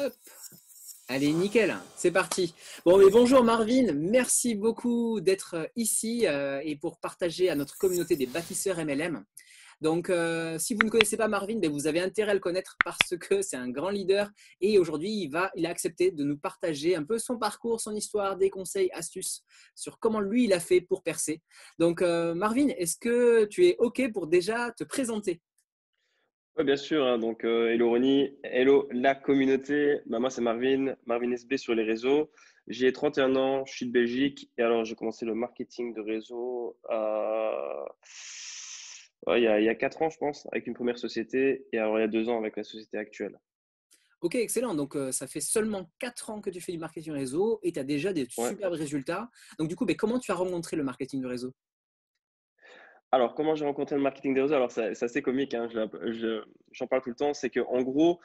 Hop. Allez, nickel, c'est parti. Bon, mais bonjour Marvin, merci beaucoup d'être ici et pour partager à notre communauté des bâtisseurs MLM. Donc, si vous ne connaissez pas Marvin, ben, vous avez intérêt à le connaître parce que c'est un grand leader et aujourd'hui, il a accepté de nous partager un peu son parcours, son histoire, des conseils, astuces sur comment lui, il a fait pour percer. Donc, Marvin, est-ce que tu es OK pour déjà te présenter? Oui, bien sûr, hein. Donc, hello Ronnie, hello la communauté. Bah, moi, c'est Marvin, Marvin SB sur les réseaux. J'ai 31 ans, je suis de Belgique. Et alors, j'ai commencé le marketing de réseau ouais, il y a 4 ans, je pense, avec une première société. Et alors, il y a 2 ans avec la société actuelle. Ok, excellent. Donc, ça fait seulement 4 ans que tu fais du marketing réseau et tu as déjà des Ouais. superbes résultats. Donc, du coup, ben, comment tu as rencontré le marketing de réseau? Alors, comment j'ai rencontré le marketing des réseaux? Alors, c'est assez comique, hein, j'en parle tout le temps. C'est que, en gros,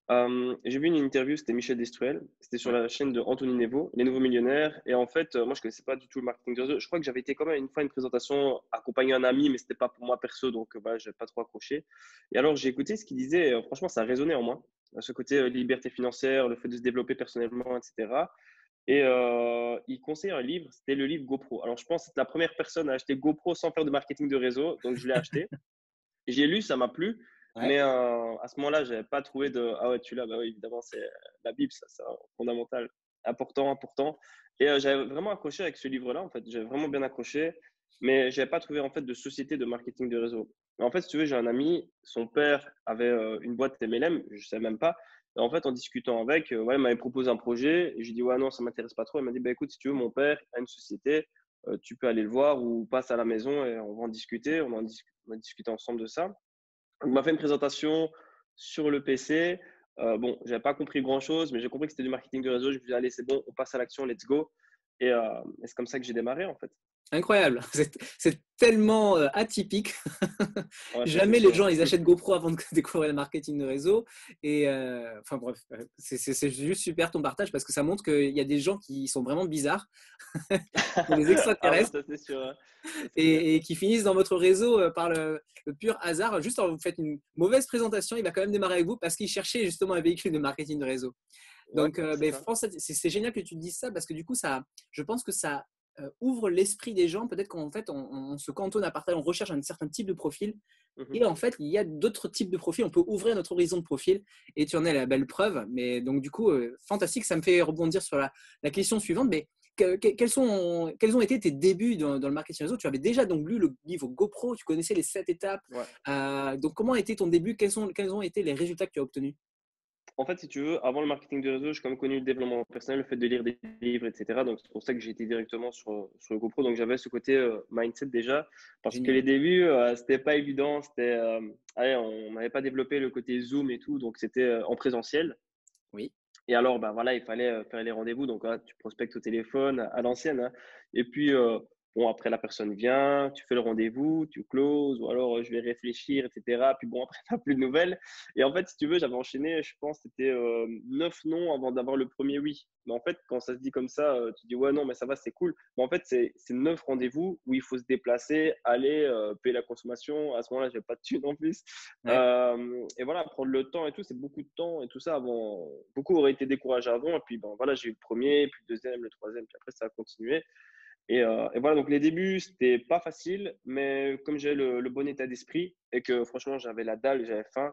j'ai vu une interview, c'était Michel Destruel, c'était sur Ouais. la chaîne de Anthony Nevo, Les Nouveaux Millionnaires. Et en fait, moi, je connaissais pas du tout le marketing des réseaux. Je crois que j'avais été quand même une fois à une présentation accompagné un ami, mais c'était pas pour moi perso, donc voilà, j'ai pas trop accroché. Et alors, j'ai écouté ce qu'il disait. Franchement, ça a résonné en moi. Ce côté liberté financière, le fait de se développer personnellement, etc. Et il conseille un livre, c'était le livre GoPro. Alors, je pense que c'est la première personne à acheter GoPro sans faire de marketing de réseau, donc je l'ai acheté. J'ai lu, ça m'a plu, Ouais. mais à ce moment-là, je n'avais pas trouvé de ah ouais, tu l'as, bah oui, évidemment, c'est la Bible, ça, c'est fondamental, important, important. Et j'avais vraiment accroché avec ce livre-là, en fait, j'avais vraiment bien accroché, mais je n'avais pas trouvé en fait de société de marketing de réseau. En fait, si tu veux, j'ai un ami, son père avait une boîte MLM, je ne savais même pas. Et en fait, en discutant avec, ouais, il m'avait proposé un projet, et j'ai dit ouais, non, ça m'intéresse pas trop. Il m'a dit bah écoute, si tu veux, mon père a une société, tu peux aller le voir ou passe à la maison et on va en discuter. On a discuté ensemble de ça. Il m'a fait une présentation sur le PC. Bon, je n'avais pas compris grand-chose, mais j'ai compris que c'était du marketing de réseau. Je me suis dit, allez, c'est bon, on passe à l'action, let's go. Et c'est comme ça que j'ai démarré, en fait. Incroyable, c'est tellement atypique. Ouais, ça, c'est Jamais les sûr. gens ils achètent GoPro avant de découvrir le marketing de réseau. Et enfin bref, c'est juste super ton partage parce que ça montre qu'il y a des gens qui sont vraiment bizarres, sont des Ah oui, extraterrestres ça, c'est sûr, hein. Ça, c'est clair. et qui finissent dans votre réseau par le pur hasard. Juste quand vous faites une mauvaise présentation, il va quand même démarrer avec vous parce qu'il cherchait justement un véhicule de marketing de réseau. Ouais, Donc, c'est ben, ça. France, c'est génial que tu te dises ça parce que du coup, je pense que ça ouvre l'esprit des gens. Peut-être qu'en fait, on se cantonne à partager, on recherche un certain type de profil. Mhm. Et en fait, il y a d'autres types de profils. On peut ouvrir notre horizon de profil et tu en es la belle preuve. Mais donc, du coup, fantastique. Ça me fait rebondir sur la question suivante. Mais quels ont été tes débuts dans le marketing réseau? Tu avais déjà donc lu le livre GoPro, tu connaissais les 7 étapes. Ouais. Donc, comment a été ton début? Quels ont été les résultats que tu as obtenus? En fait, si tu veux, avant le marketing de réseau, j'ai quand même connu le développement personnel, le fait de lire des livres, etc. Donc, c'est pour ça que j'ai été directement sur le GoPro. Donc, j'avais ce côté mindset déjà. Parce que Génial. les débuts, c'était pas évident. Allez, on n'avait pas développé le côté Zoom et tout. Donc, c'était en présentiel. Oui. Et alors, ben voilà, il fallait faire les rendez-vous. Donc, là, tu prospectes au téléphone à l'ancienne, hein. Et puis, bon, après, la personne vient, tu fais le rendez-vous, tu closes, ou alors je vais réfléchir, etc. Puis bon, après, tu n'as plus de nouvelles. Et en fait, si tu veux, j'avais enchaîné, je pense, c'était 9 non avant d'avoir le premier oui. Mais en fait, quand ça se dit comme ça, tu dis ouais, non, mais ça va, c'est cool. Mais en fait, c'est 9 rendez-vous où il faut se déplacer, aller payer la consommation. À ce moment-là, j'ai pas de thunes en plus. Ouais. Et voilà, prendre le temps et tout, c'est beaucoup de temps et tout ça avant. Beaucoup auraient été découragés avant. Et puis, bon, voilà, j'ai eu le premier, puis le deuxième, le troisième, puis après, ça a continué. Et voilà, donc les débuts, c'était pas facile, mais comme j'ai le bon état d'esprit et que franchement, j'avais la dalle, j'avais faim.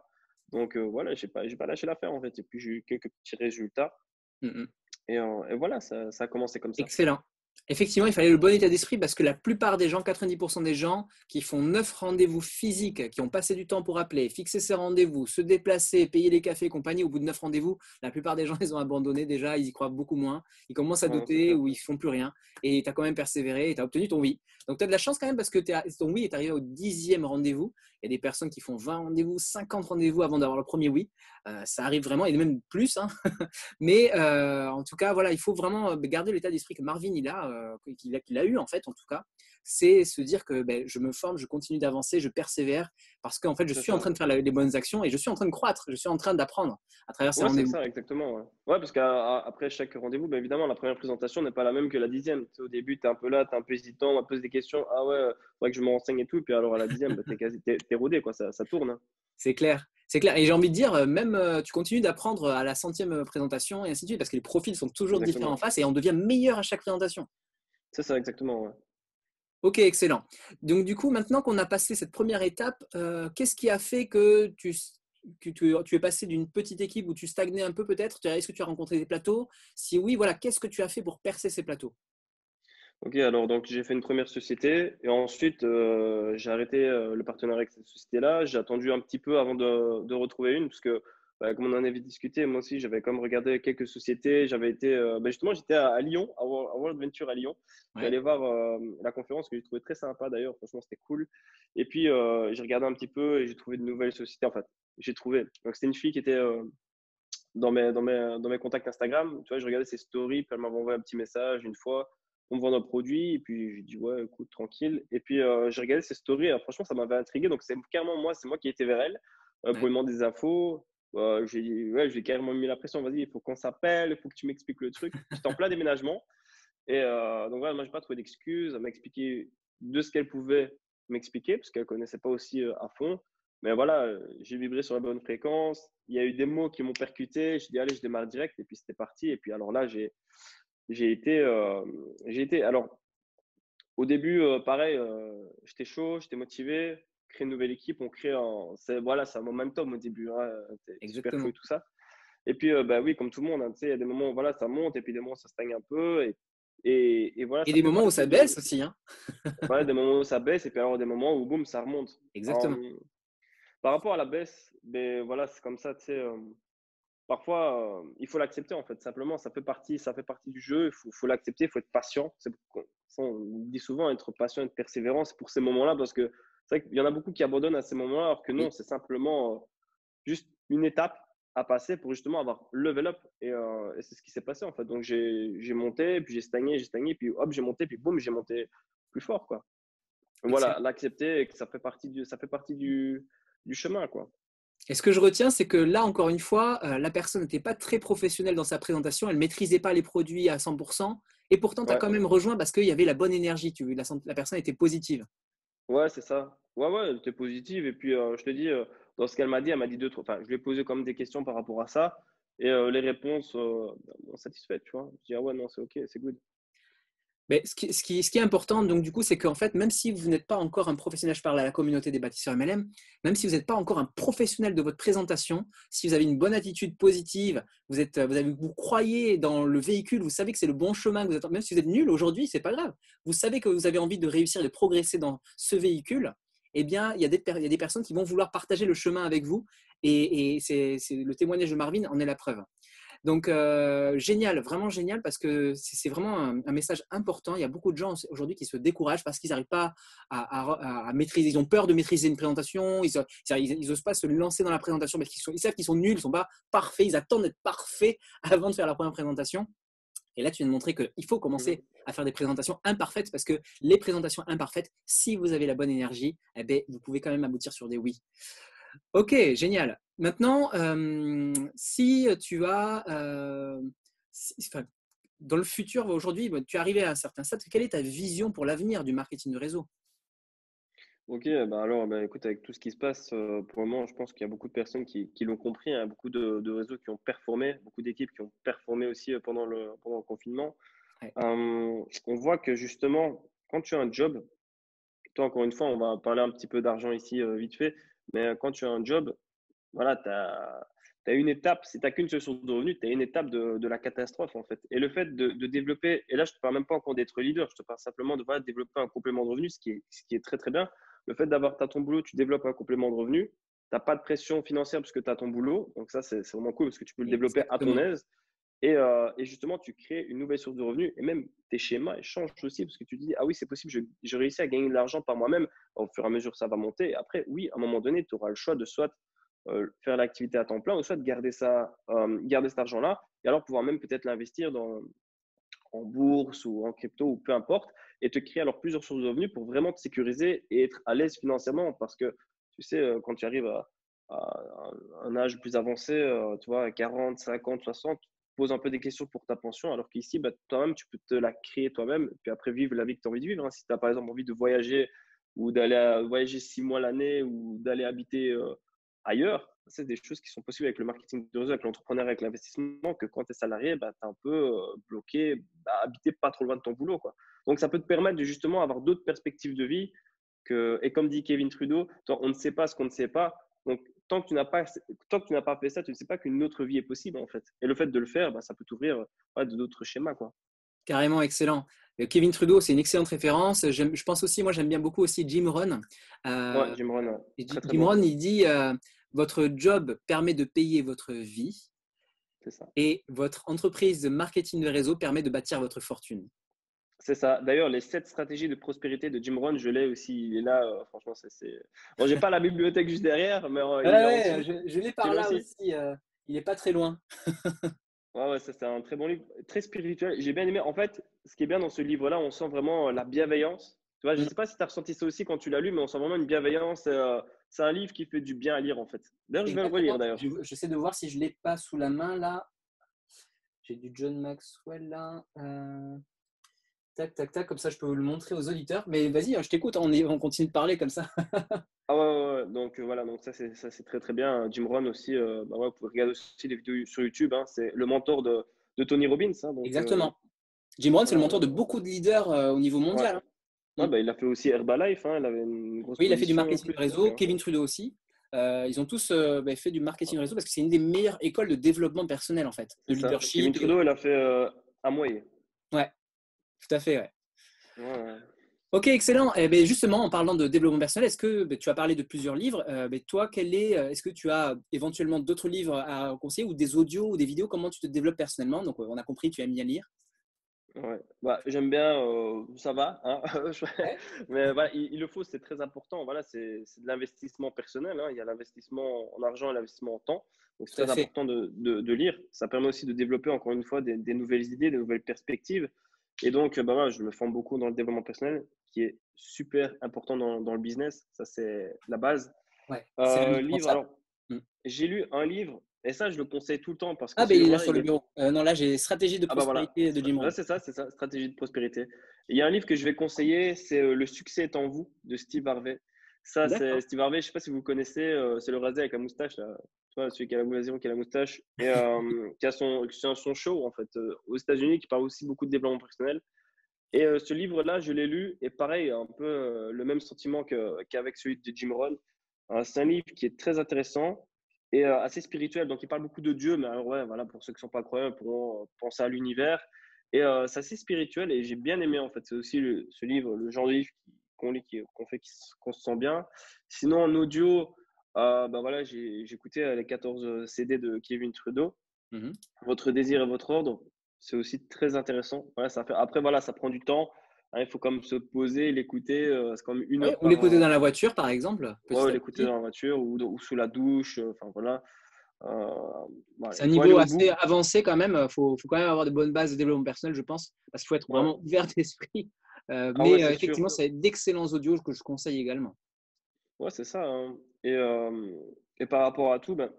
Donc voilà, j'ai pas lâché l'affaire en fait. Et puis, j'ai eu quelques petits résultats. Mm-mm. Et voilà, ça a commencé comme ça. Excellent. Effectivement, il fallait le bon état d'esprit parce que la plupart des gens, 90% des gens qui font 9 rendez-vous physiques, qui ont passé du temps pour appeler, fixer ces rendez-vous, se déplacer, payer les cafés et compagnie, au bout de 9 rendez-vous, la plupart des gens, ils ont abandonné déjà, ils y croient beaucoup moins, ils commencent à Ouais, c'est douter clair. ou ils font plus rien. Et tu as quand même persévéré et tu as obtenu ton oui. Donc tu as de la chance quand même parce que ton oui est arrivé au 10e rendez-vous. Il y a des personnes qui font 20 rendez-vous, 50 rendez-vous avant d'avoir le premier oui. Ça arrive vraiment, et même plus, hein. Mais en tout cas, voilà, il faut vraiment garder l'état d'esprit que Marvin il a, qu'il a eu en fait, en tout cas. c'est se dire que je me forme, je continue d'avancer, je persévère parce qu'en fait, je C'est suis en ça. train de faire les bonnes actions et je suis en train de croître, je suis en train d'apprendre à travers ces Ouais, c'est rendez-vous. ça, exactement. Ouais, ouais parce qu'après chaque rendez-vous, bah, évidemment, la première présentation n'est pas la même que la 10e. Tu sais, au début, tu es un peu là, tu es un peu hésitant, on va te poser des questions. Ah ouais, faudrait que je me renseigne et tout. Puis alors à la 10e, bah, t'es rodé, quoi. Ça tourne, hein. C'est clair. C'est clair. Et j'ai envie de dire, même tu continues d'apprendre à la centième présentation et ainsi de suite parce que les profils sont toujours différents en Exactement. face et on devient meilleur à chaque présentation. C'est ça, exactement. Ouais. Ok, excellent. Donc, du coup, maintenant qu'on a passé cette première étape, qu'est-ce qui a fait que tu es passé d'une petite équipe où tu stagnais un peu peut-être? Est-ce que tu as rencontré des plateaux? Si oui, voilà, qu'est-ce que tu as fait pour percer ces plateaux? Ok, alors donc j'ai fait une première société et ensuite j'ai arrêté le partenariat avec cette société-là. J'ai attendu un petit peu avant de retrouver une parce que, bah, comme on en avait discuté, moi aussi j'avais comme regardé quelques sociétés. J'avais été, bah, justement, j'étais à Lyon, à World Venture à Lyon. Je suis Ouais, allé voir la conférence que j'ai trouvé très sympa d'ailleurs. Franchement, c'était cool. Et puis j'ai regardé un petit peu et j'ai trouvé de nouvelles sociétés. En fait, j'ai trouvé. Donc c'était une fille qui était dans mes contacts Instagram. Tu vois, je regardais ses stories, puis elle m'avait envoyé un petit message une fois pour me vendre un produit. Et puis, j'ai dit, ouais, écoute, tranquille. Et puis, j'ai regardé ses stories. Et franchement, ça m'avait intrigué. Donc, c'est carrément moi, c'est moi qui ai été vers elle pour ouais. lui demander des infos. J'ai dit, ouais, j'ai carrément mis la pression. Vas-y, il faut qu'on s'appelle, il faut que tu m'expliques le truc. J'étais en plein déménagement. Et donc, voilà, moi, je n'ai pas trouvé d'excuses. Elle m'a expliqué de ce qu'elle pouvait m'expliquer, parce qu'elle ne connaissait pas aussi à fond. Mais voilà, j'ai vibré sur la bonne fréquence. Il y a eu des mots qui m'ont percuté. Je dis, allez, je démarre direct. Et puis, c'était parti. Et puis, alors là, j'ai été, alors, au début, pareil, j'étais chaud, j'étais motivé. Créer une nouvelle équipe, on crée voilà, c'est un momentum au début, hein, t'es super chaud et Exactement. tout ça. Et puis, bah oui, comme tout le monde, hein, tu sais, il y a des moments où voilà, ça monte et puis des moments où ça stagne un peu. Et voilà, Et ça des fait moments où partie ça baisse aussi, hein. ouais, des moments où ça baisse et puis alors des moments où boum, ça remonte. Exactement. Par rapport à la baisse, ben voilà, c'est comme ça, tu sais. Parfois, il faut l'accepter en fait. Simplement, ça fait partie du jeu. Il faut l'accepter, il faut être patient. On dit souvent être patient, être persévérant, c'est pour ces moments-là parce que c'est vrai qu'il y en a beaucoup qui abandonnent à ces moments-là, alors que non, Oui. c'est simplement juste une étape à passer pour justement avoir level up. Et c'est ce qui s'est passé en fait. Donc j'ai monté, puis j'ai stagné, puis hop, j'ai monté, puis boum, j'ai monté plus fort quoi. Excellent. Voilà, l'accepter et que ça fait partie du chemin quoi. Et ce que je retiens, c'est que là, encore une fois, la personne n'était pas très professionnelle dans sa présentation, elle ne maîtrisait pas les produits à 100%, et pourtant, tu as Ouais. quand même rejoint parce qu'il y avait la bonne énergie, la personne était positive. Ouais, c'est ça. Ouais, ouais, elle était positive. Et puis, je te dis, dans ce qu'elle m'a dit, elle m'a dit deux, trois. Enfin, je lui ai posé comme des questions par rapport à ça. Et les réponses m'ont satisfait, tu vois. Je dis, ah ouais, non, c'est OK, c'est good. Mais ce qui est important, donc du coup, c'est qu'en fait, même si vous n'êtes pas encore un professionnel, je parle à la communauté des bâtisseurs MLM, même si vous n'êtes pas encore un professionnel de votre présentation, si vous avez une bonne attitude positive, vous croyez dans le véhicule, vous savez que c'est le bon chemin, que vous êtes, même si vous êtes nul aujourd'hui, c'est pas grave. Vous savez que vous avez envie de réussir et de progresser dans ce véhicule. Eh bien, il y a des personnes qui vont vouloir partager le chemin avec vous. Et c'est le témoignage de Marvin en est la preuve. Donc, génial, vraiment génial, parce que c'est vraiment un message important. Il y a beaucoup de gens aujourd'hui qui se découragent parce qu'ils n'arrivent pas à maîtriser. Ils ont peur de maîtriser une présentation. Ils n'osent pas se lancer dans la présentation parce ils savent qu'ils sont nuls, ils ne sont pas parfaits. Ils attendent d'être parfaits avant de faire la première présentation. Et là, tu viens de montrer qu'il faut Mhm. commencer à faire des présentations imparfaites parce que les présentations imparfaites, si vous avez la bonne énergie, eh bien, vous pouvez quand même aboutir sur des oui. Ok, génial. Maintenant, si tu as, enfin, dans le futur, aujourd'hui, tu es arrivé à un certain stade, quelle est ta vision pour l'avenir du marketing de réseau? OK, bah alors, bah, écoute, avec tout ce qui se passe, pour le moment, je pense qu'il y a beaucoup de personnes qui l'ont compris, hein, beaucoup de réseaux qui ont performé, beaucoup d'équipes qui ont performé aussi pendant le confinement. Ouais, On voit que justement, quand tu as un job, toi, encore une fois, on va parler un petit peu d'argent ici vite fait, mais quand tu as un job, voilà, tu as une étape, si tu n'as qu'une seule source de revenus, tu as une étape de la catastrophe en fait. Et le fait de développer, et là je ne te parle même pas encore d'être leader, je te parle simplement de voilà, développer un complément de revenus, ce qui est très très bien. Le fait d'avoir ton boulot, tu développes un complément de revenus, tu n'as pas de pression financière parce que tu as ton boulot, donc ça c'est vraiment cool parce que tu peux le développer à ton exactement. aise. Et justement, tu crées une nouvelle source de revenus et même tes schémas ils changent aussi parce que tu te dis, ah oui, c'est possible, je réussis à gagner de l'argent par moi-même. Au fur et à mesure, ça va monter. Et après, oui, à un moment donné, tu auras le choix de soit faire l'activité à temps plein ou soit de garder cet argent-là et alors pouvoir même peut-être l'investir en bourse ou en crypto ou peu importe. et te créer alors plusieurs sources de revenus pour vraiment te sécuriser et être à l'aise financièrement. Parce que, tu sais, quand tu arrives à un âge plus avancé, tu vois, à 40, 50, 60, pose un peu des questions pour ta pension, alors qu'ici, bah, toi-même, tu peux te la créer toi-même, puis après vivre la vie que tu as envie de vivre. Hein. Si tu as par exemple envie de voyager ou d'aller voyager 6 mois l'année ou d'aller habiter ailleurs, c'est des choses qui sont possibles avec le marketing de réseau, avec l'entrepreneuriat, avec l'investissement, que quand tu es salarié, bah, tu es un peu bloqué, habiter pas trop loin de ton boulot, quoi. Donc, ça peut te permettre de justement avoir d'autres perspectives de vie. Et comme dit Kevin Trudeau, on ne sait pas ce qu'on ne sait pas. Donc, tant que tu n'as pas fait ça, tu ne sais pas qu'une autre vie est possible, en fait. Et le fait de le faire, bah, ça peut t'ouvrir d'autres schémas, quoi. Carrément excellent. Kevin Trudeau, c'est une excellente référence. Je pense aussi, moi j'aime bien beaucoup aussi Jim Rohn. Ouais, Euh, Jim Rohn, ouais. et Très, très Jim bon. Rohn, il dit votre job permet de payer votre vie C'est ça. et votre entreprise de marketing de réseau permet de bâtir votre fortune. C'est ça. D'ailleurs, les 7 stratégies de prospérité de Jim Rohn, je l'ai aussi. Il est là. Franchement, Bon, j'ai pas la bibliothèque juste derrière, mais Ouais, il est en ouais, dessous. je l'ai Tu par l'as là aussi? aussi. Il n'est pas très loin. Ouais, ouais, ça c'est un très bon livre, très spirituel. J'ai bien aimé. En fait, ce qui est bien dans ce livre-là, on sent vraiment la bienveillance. Tu vois, je Mm. sais pas si tu as ressenti ça aussi quand tu l'as lu, mais on sent vraiment une bienveillance. C'est un livre qui fait du bien à lire, en fait. D'ailleurs, je vais le relire, Exactement. d'ailleurs. J'essaie de voir si je ne l'ai pas sous la main là. J'ai du John Maxwell là. Tac, tac, tac. Comme ça, je peux vous le montrer aux auditeurs. Mais vas-y, je t'écoute. On continue de parler comme ça. Ah ouais, ouais, ouais. Donc voilà, donc ça c'est très très bien. Jim Rohn aussi, bah ouais, vous pouvez regarder aussi des vidéos sur YouTube. Hein. C'est le mentor de Tony Robbins. Hein. Donc Exactement. Jim Rohn, c'est le voilà, mentor de beaucoup de leaders au niveau ouais. mondial. Hein. Ouais, Mm. bah, il a fait aussi Herbalife. Hein. Il avait une grosse Oui, il a fait du position en marketing plus. de réseau. Kevin Trudeau aussi. Ils ont tous fait du marketing de réseau parce que c'est une des meilleures écoles de développement personnel en fait, de C'est ça. Kevin leadership. Trudeau, il a fait Amway. Ouais, tout à fait. Ouais. Ouais, ouais. Ok, excellent. Eh ben, justement, en parlant de développement personnel, est-ce que tu as parlé de plusieurs livres? Toi, est-ce que tu as éventuellement d'autres livres à conseiller ou des audios ou des vidéos? Comment tu te développes personnellement? Donc, on a compris, tu aimes bien lire. Ouais. Bah, j'aime bien, ça va, hein. Ouais, Mais voilà, il le faut, c'est très important. Voilà, c'est de l'investissement personnel. Hein. Il y a l'investissement en argent et l'investissement en temps. Donc, c'est tout à très fait. important de lire. Ça permet aussi de développer, encore une fois, des nouvelles idées, des nouvelles perspectives. Et donc, bah, voilà, je me forme beaucoup dans le développement personnel, qui est super important dans le business. Ça, c'est la base. Ouais, c'est Livre, indispensable. alors, Mm. j'ai lu un livre, et ça, je le conseille tout le temps parce que Ah, ce ben, il est là livre-là, sur il le est. bureau. Non, là, j'ai Stratégie de Ah bah voilà, prospérité de Jim ouais, Rohn. c'est ça, stratégie de prospérité. Il y a un livre que je vais conseiller, c'est Le succès est en vous de Steve Harvey. Ça, c'est D'accord. Steve Harvey, je ne sais pas si vous connaissez, c'est le rasé avec la moustache, là. Tu vois, celui qui a la blason, qui a la moustache, et qui a son show, en fait, aux États-Unis, qui parle aussi beaucoup de développement personnel. Et ce livre-là, je l'ai lu, et pareil, un peu le même sentiment qu'avec celui de Jim Rohn. C'est un livre qui est très intéressant et assez spirituel. Donc, il parle beaucoup de Dieu, mais alors, ouais, voilà, pour ceux qui ne sont pas croyants, pourront penser à l'univers. Et c'est assez spirituel et j'ai bien aimé, en fait. C'est aussi ce livre, le genre de livre qu'on lit, qu'on fait, qu'on se sent bien. Sinon, en audio, bah voilà, j'ai écouté les 14 CD de Kevin Trudeau. Mhm. Votre désir et votre ordre, c'est aussi très intéressant. Voilà, ça fait. Après, voilà, ça prend du temps. Hein, il faut quand même se poser, l'écouter. C'est quand même une Ouais, heure ou par. l'écouter dans la voiture, par exemple, petit Ouais, à l'écouter petit. dans la voiture ou sous la douche. Enfin, voilà. Voilà. C'est un Il faut aller niveau au assez bout. avancé quand même. Faut quand même avoir de bonnes bases de développement personnel, je pense, parce qu'il faut être Ouais. vraiment ouvert d'esprit. Ah ouais, c'est Effectivement, sûr. c'est d'excellents audios que je conseille également. Ouais, c'est ça. Hein. Et par rapport à tout, ben,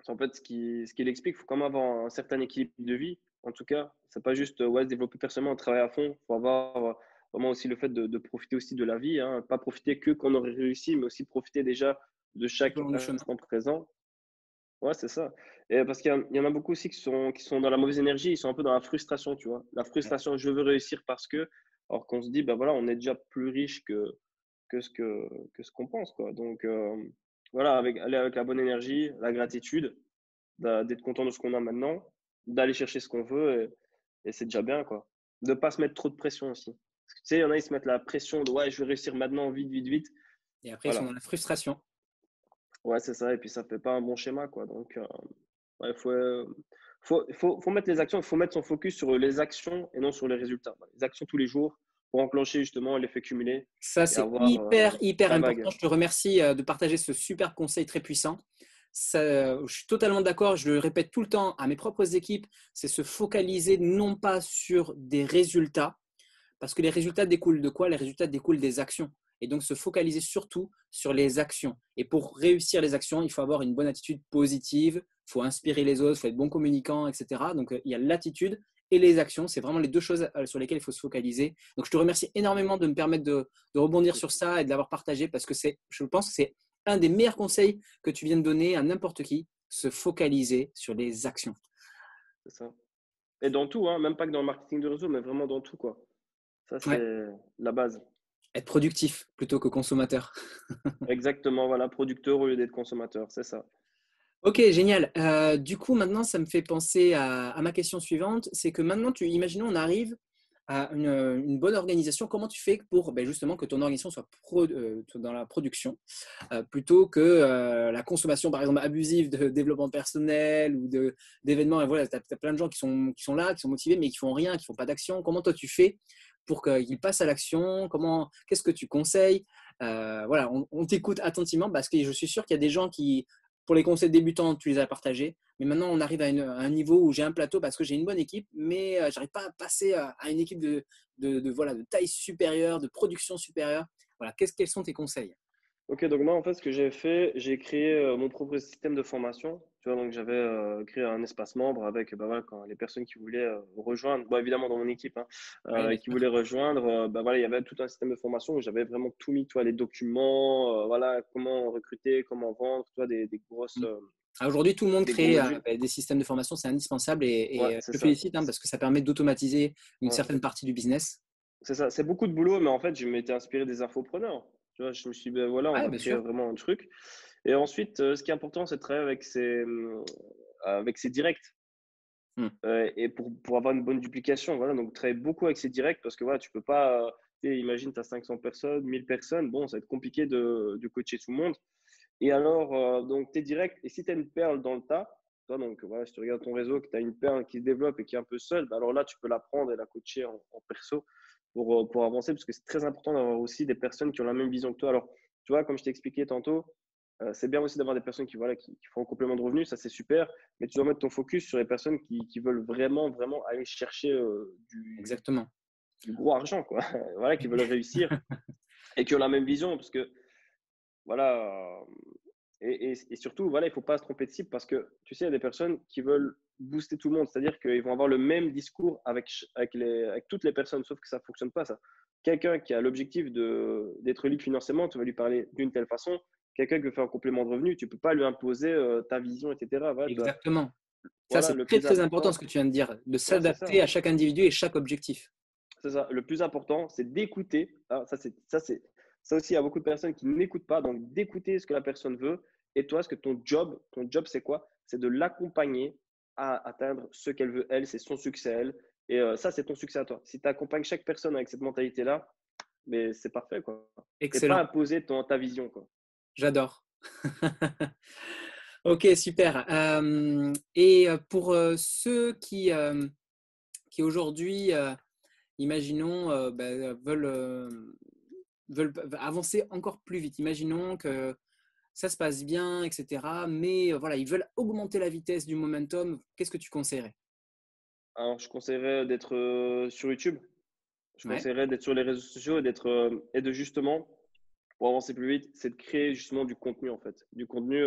en fait, ce qu'il explique, il faut quand même avoir un certain équilibre de vie. En tout cas, c'est pas juste ouais, se développer personnellement, travailler à fond. Il faut avoir vraiment aussi le fait de profiter aussi de la vie. Hein. Pas profiter que qu'on aurait réussi, mais aussi profiter déjà de Tout au chaque long du chemin. instant présent. Ouais, c'est ça. Et parce qu'il y en a beaucoup aussi qui sont dans la mauvaise énergie, ils sont un peu dans la frustration, tu vois. La Ouais. frustration, je veux réussir parce que, alors qu'on se dit, ben voilà, on est déjà plus riche que que ce qu'on pense, quoi. Donc, voilà, aller avec la bonne énergie, la gratitude, d'être content de ce qu'on a maintenant, d'aller chercher ce qu'on veut et c'est déjà bien, quoi. De pas se mettre trop de pression aussi. Parce que, tu sais, il y en a, ils se mettent la pression de ouais, je veux réussir maintenant, vite, vite, vite. Et après, ils sont Voilà. dans la frustration. Ouais, c'est ça. Et puis, ça fait pas un bon schéma, quoi. Donc, ouais, faut mettre les actions, il faut mettre son focus sur les actions et non sur les résultats. Les actions tous les jours pour enclencher justement l'effet cumulé Ça, et c'est avoir hyper, hyper la important. vague. Je te remercie de partager ce super conseil très puissant. Ça, je suis totalement d'accord. Je le répète tout le temps à mes propres équipes. C'est se focaliser non pas sur des résultats, Parce que les résultats découlent de quoi? Les résultats découlent des actions. Et donc, se focaliser surtout sur les actions. Et pour réussir les actions, il faut avoir une bonne attitude positive, il faut inspirer les autres, il faut être bon communicant, etc. Donc, il y a l'attitude et les actions. C'est vraiment les deux choses sur lesquelles il faut se focaliser. Donc, je te remercie énormément de me permettre de rebondir sur ça et de l'avoir partagé parce que je pense que c'est un des meilleurs conseils que tu viens de donner à n'importe qui, se focaliser sur les actions. C'est ça. Et dans tout, hein, même pas que dans le marketing de réseau, mais vraiment dans tout, quoi. Ça, Ouais, c'est la base. être productif plutôt que consommateur. Exactement, voilà, producteur au lieu d'être consommateur, c'est ça. Ok, génial. Du coup, maintenant, ça me fait penser à ma question suivante. C'est que maintenant, imaginons, on arrive à une bonne organisation. Comment tu fais pour justement que ton organisation soit dans la production plutôt que la consommation, par exemple, abusive de développement personnel ou d'événements. Et voilà, tu as plein de gens qui sont là, qui sont motivés, mais qui font rien, qui font pas d'action. Comment toi, tu fais pour qu'ils passent à l'action? Qu'est-ce que tu conseilles? Voilà, on t'écoute attentivement parce que je suis sûr qu'il y a des gens qui, pour les conseils débutants, tu les as partagés. Mais maintenant, on arrive à un niveau où j'ai un plateau parce que j'ai une bonne équipe, mais je n'arrive pas à passer à une équipe voilà, de taille supérieure, de production supérieure. Voilà, quels sont tes conseils? Ok, donc moi, en fait, ce que j'ai fait, j'ai créé mon propre système de formation. Tu vois, donc j'avais créé un espace membre avec bah, voilà, quand les personnes qui voulaient rejoindre, bon, évidemment dans mon équipe, hein, Oui, bien qui sûr. voulaient rejoindre, bah, voilà, il y avait tout un système de formation où j'avais vraiment tout mis, tu vois, les documents, voilà, comment recruter, comment vendre, tu vois, des grosses, Aujourd'hui, tout le monde des gros crée modules. des systèmes de formation, c'est indispensable Ouais, et c'est je te ça. félicite parce que ça permet d'automatiser une Ouais. certaine partie du business. C'est ça, c'est beaucoup de boulot, mais en fait, je m'étais inspiré des infopreneurs. Tu vois, je me suis dit, ben voilà, on Oui, va bien créer sûr. vraiment un truc. Et ensuite, ce qui est important, c'est de travailler avec ses directs. Hmm. Et pour avoir une bonne duplication, voilà. Donc, travailler beaucoup avec ses directs parce que voilà, tu peux pas, tu sais, imagine, tu as 500 personnes, 1000 personnes. Bon, ça va être compliqué de coacher tout le monde. Et alors, donc, tes directs, et si tu as une perle dans le tas, toi, donc, voilà, si tu regardes ton réseau, que tu as une perle qui se développe et qui est un peu seule, bah alors là, tu peux la prendre et la coacher en perso pour avancer parce que c'est très important d'avoir aussi des personnes qui ont la même vision que toi. Alors, tu vois, comme je t'ai expliqué tantôt, c'est bien aussi d'avoir des personnes voilà, qui font un complément de revenus, ça c'est super, mais tu dois mettre ton focus sur les personnes qui veulent vraiment, vraiment aller chercher Exactement. du gros argent, quoi. Voilà, qui veulent réussir et qui ont la même vision parce que voilà. Et surtout, voilà, il ne faut pas se tromper de cible parce que tu sais, il y a des personnes qui veulent booster tout le monde, c'est-à-dire qu'ils vont avoir le même discours avec toutes les personnes, sauf que ça ne fonctionne pas, ça. Quelqu'un qui a l'objectif d'être libre financièrement, tu vas lui parler d'une telle façon. Quelqu'un qui veut faire un complément de revenu, tu ne peux pas lui imposer ta vision, etc. Voilà, Exactement. Ça, voilà, c'est le très, plus très important ce important, que tu viens de dire, de ouais, c'est ça. s'adapter à chaque individu et chaque objectif. C'est ça. Le plus important, c'est d'écouter. Ah, ça aussi, il y a beaucoup de personnes qui n'écoutent pas. Donc, d'écouter ce que la personne veut. Et toi, ce que ton job, c'est quoi? C'est de l'accompagner à atteindre ce qu'elle veut, elle. C'est son succès, elle. Et ça, c'est ton succès à toi. Si tu accompagnes chaque personne avec cette mentalité-là, mais c'est parfait, quoi. Et pas Excellent. imposer ta vision, quoi. J'adore. Ok, super. Et pour ceux qui aujourd'hui, imaginons, veulent avancer encore plus vite. Imaginons que ça se passe bien, etc. Mais voilà, ils veulent augmenter la vitesse du momentum. Qu'est-ce que tu conseillerais? Alors, je conseillerais d'être sur YouTube. Je Ouais, conseillerais d'être sur les réseaux sociaux et de justement pour avancer plus vite, c'est de créer justement du contenu en fait. Du contenu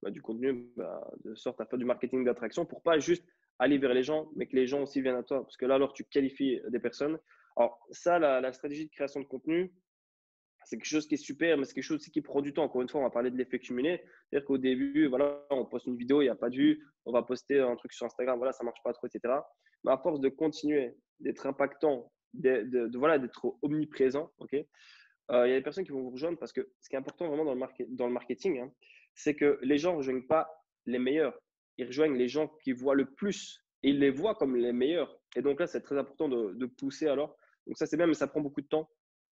de sorte à faire du marketing d'attraction pour pas juste aller vers les gens, mais que les gens aussi viennent à toi. Parce que là, alors tu qualifies des personnes. Alors ça, la stratégie de création de contenu, c'est quelque chose qui est super, mais c'est quelque chose aussi qui prend du temps. Encore une fois, on va parler de l'effet cumulé. C'est-à-dire qu'au début, voilà, on poste une vidéo, il n'y a pas de vue. On va poster un truc sur Instagram, voilà, ça marche pas trop, etc. Mais à force de continuer, d'être impactant, voilà, d'être omniprésent, ok, il y a des personnes qui vont vous rejoindre parce que ce qui est important vraiment dans le marketing, hein, c'est que les gens ne rejoignent pas les meilleurs. Ils rejoignent les gens qui voient le plus et ils les voient comme les meilleurs. Et donc là, c'est très important de pousser alors. Donc ça, c'est bien, mais ça prend beaucoup de temps. Donc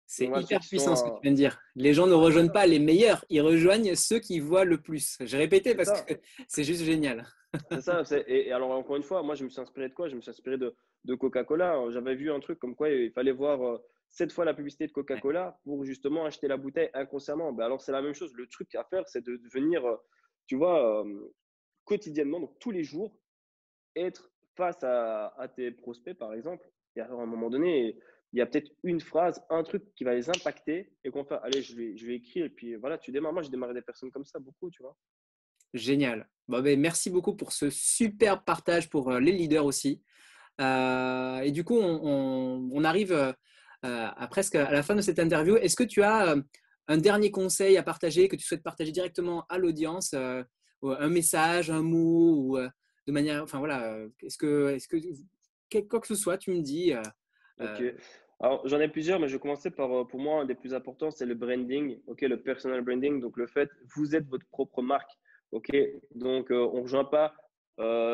c'est voilà, ceux hyper qui puissant sont. ce que tu viens de dire. Les gens ne Ouais, c'est rejoignent ça. pas les meilleurs, ils rejoignent ceux qui voient le plus. J'ai répété C'est parce ça. que c'est juste génial. C'est ça. Et alors, encore une fois, moi, je me suis inspiré de quoi? Je me suis inspiré de Coca-Cola. J'avais vu un truc comme quoi il fallait voir 7 fois la publicité de Ouais, Coca-Cola pour justement acheter la bouteille inconsciemment. Ben alors, c'est la même chose. Le truc à faire, c'est de devenir, tu vois, quotidiennement, donc tous les jours, être face à tes prospects, par exemple. Et à un moment donné, il y a peut-être une phrase, un truc qui va les impacter et qu'on fait, allez, je vais écrire. Et puis voilà, tu démarres. Moi, j'ai démarré des personnes comme ça, beaucoup, tu vois. Génial. Bon, ben, merci beaucoup pour ce super partage pour les leaders aussi. Et du coup, on arrive à presque à la fin de cette interview. Est-ce que tu as un dernier conseil à partager que tu souhaites partager directement à l'audience, ou un message, un mot, ou de manière, enfin voilà, quoi que ce soit, tu me dis. Ok. Euh, Alors, j'en ai plusieurs, mais je vais commencer par, pour moi, un des plus importants, c'est le branding, ok, le personal branding. Donc, le fait, vous êtes votre propre marque, ok. Donc, on ne rejoint pas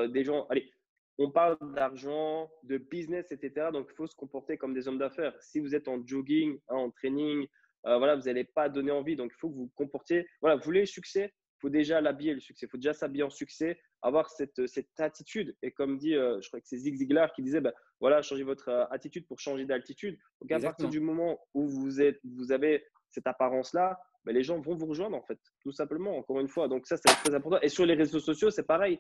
des gens. Allez, on parle d'argent, de business, etc. Donc, il faut se comporter comme des hommes d'affaires. Si vous êtes en jogging, hein, en training, voilà, vous n'allez pas donner envie. Donc, il faut que vous vous comportiez. Voilà, vous voulez le succès, il faut déjà l'habiller, le succès. Il faut déjà s'habiller en succès, avoir cette attitude. Et comme dit, je crois que c'est Zig Ziglar qui disait, bah, voilà, changez votre attitude pour changer d'altitude. Donc, à partir exactement. du moment où vous avez cette apparence-là, ben, les gens vont vous rejoindre, en fait, tout simplement, encore une fois. Donc, ça, c'est très important. Et sur les réseaux sociaux, c'est pareil.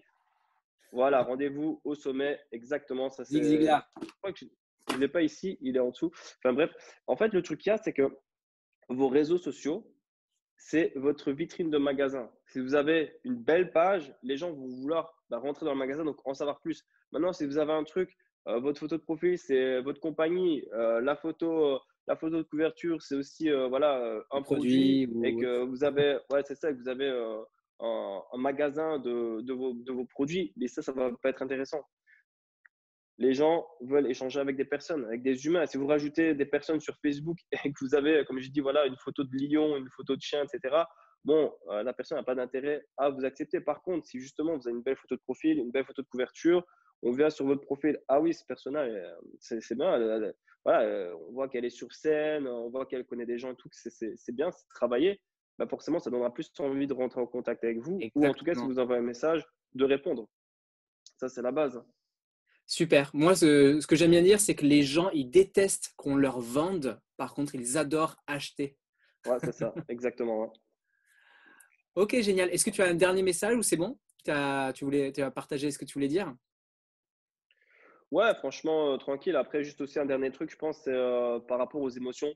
Voilà, rendez-vous au sommet, exactement. Ça, Zig c'est. Ziglar. Je crois que je ne l'ai pas ici, il est en dessous. Enfin, bref, en fait, le truc qu'il y a, c'est que vos réseaux sociaux, c'est votre vitrine de magasin. Si vous avez une belle page, les gens vont vouloir rentrer dans le magasin, donc en savoir plus. Maintenant, si vous avez un truc, votre photo de profil, c'est votre compagnie, la photo de couverture, c'est aussi voilà, Le un produit, produit et ou que vous avez, ouais, c'est ça, que vous avez un magasin de vos produits, mais ça va pas être intéressant. Les gens veulent échanger avec des personnes, avec des humains. Si vous rajoutez des personnes sur Facebook et que vous avez, comme je dis, voilà, une photo de lion, une photo de chien, etc., bon, la personne n'a pas d'intérêt à vous accepter. Par contre, si justement vous avez une belle photo de profil, une belle photo de couverture, on vient sur votre profil, ah oui, cette personne-là, c'est bien, voilà, on voit qu'elle est sur scène, on voit qu'elle connaît des gens et tout, c'est bien, c'est travaillé. Bah forcément, ça donnera plus envie de rentrer en contact avec vous, ou en tout cas, si exactement. vous envoyez un message, de répondre. Ça, c'est la base. Super. Moi, ce que j'aime bien dire, c'est que les gens, ils détestent qu'on leur vende. Par contre, ils adorent acheter. Ouais, c'est ça, exactement. Ouais. Ok, génial. Est-ce que tu as un dernier message ou c'est bon? Tu as partagé ce que tu voulais dire? Ouais, franchement, tranquille. Après, juste aussi un dernier truc, je pense, c'est par rapport aux émotions.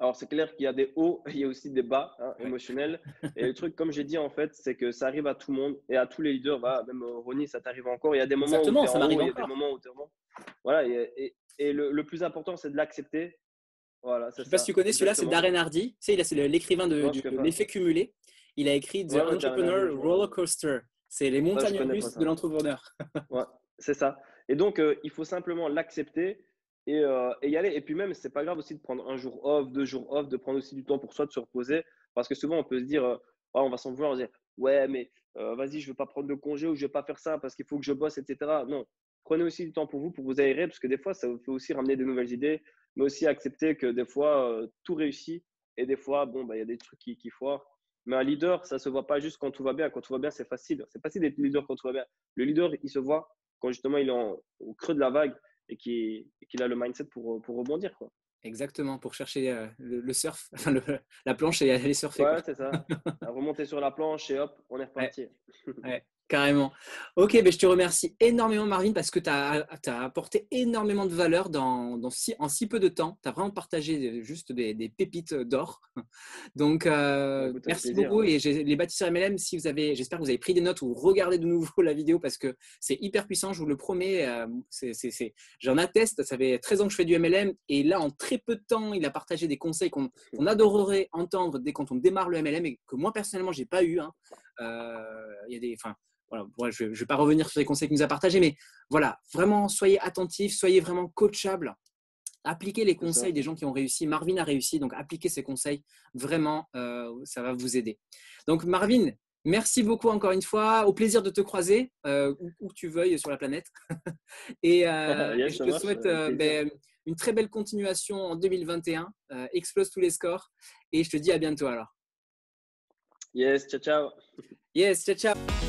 Alors, c'est clair qu'il y a des hauts, il y a aussi des bas hein, Ouais. émotionnels. Et le truc, comme j'ai dit, en fait, c'est que ça arrive à tout le monde et à tous les leaders. Voilà, même Ronnie, ça t'arrive encore. Il y a des moments où tu Exactement, es ça en m'arrive haut, il y a des encore. moments où tu es en bas. Voilà, et le plus important, c'est de l'accepter. Voilà, Je c'est ne sais pas si ça, tu connais, celui-là, c'est exactement. Darren Hardy. Tu sais, c'est l'écrivain Non, je de connais pas. l'effet cumulé. Il a écrit The Ouais, ouais, Darren Hardy, Entrepreneur je vois. Roller Coaster. C'est les Ça, je montagnes connais pas russes de ça. l'entrepreneur. Ouais, c'est ça. Et donc, il faut simplement l'accepter et y aller. Et puis même, c'est pas grave aussi de prendre un jour off, 2 jours off, de prendre aussi du temps pour soi, de se reposer. Parce que souvent, on peut se dire, ah, on va s'en vouloir, on va se dire, ouais, mais vas-y, je ne vais pas prendre de congé ou je ne vais pas faire ça parce qu'il faut que je bosse, etc. Non, prenez aussi du temps pour vous aérer parce que des fois, ça vous fait aussi ramener de nouvelles idées, mais aussi accepter que des fois, tout réussit et des fois, bon, bah, y a des trucs qui foirent. Mais un leader, ça ne se voit pas juste quand tout va bien. Quand tout va bien, c'est facile. C'est facile d'être leader quand tout va bien. Le leader, il se voit quand justement il est au creux de la vague et qu'il a le mindset pour rebondir, quoi. Exactement, pour chercher le surf, enfin la planche et aller surfer, quoi. Ouais, c'est ça. Remonter sur la planche et hop, on est Ouais. reparti. Ouais, carrément. Ok, ben je te remercie énormément, Marvin, parce que tu as apporté énormément de valeur en si peu de temps. Tu as vraiment partagé juste des pépites d'or. Donc, Bah, écoute, avec merci plaisir. beaucoup. Hein. Et les bâtisseurs MLM, si vous avez, j'espère que vous avez pris des notes ou regardez de nouveau la vidéo parce que c'est hyper puissant, je vous le promets. J'en atteste, ça fait 13 ans que je fais du MLM et là, en très peu de temps, il a partagé des conseils qu'on adorerait entendre dès quand on démarre le MLM et que moi, personnellement, je n'ai pas eu. Hein. Il y a des, enfin, voilà, je ne vais pas revenir sur les conseils qu'il nous a partagés, mais voilà, vraiment, soyez attentifs, soyez vraiment coachables. Appliquez les C'est ça. conseils des gens qui ont réussi. Marvin a réussi, donc appliquez ces conseils. Vraiment, ça va vous aider. Donc, Marvin, merci beaucoup encore une fois. Au plaisir de te croiser où tu veuilles sur la planète. Et Yes, je ça te marche, souhaite avec plaisir. une très belle continuation en 2021. Explose tous les scores. Et je te dis à bientôt alors. Yes, ciao, ciao. Yes, ciao, ciao.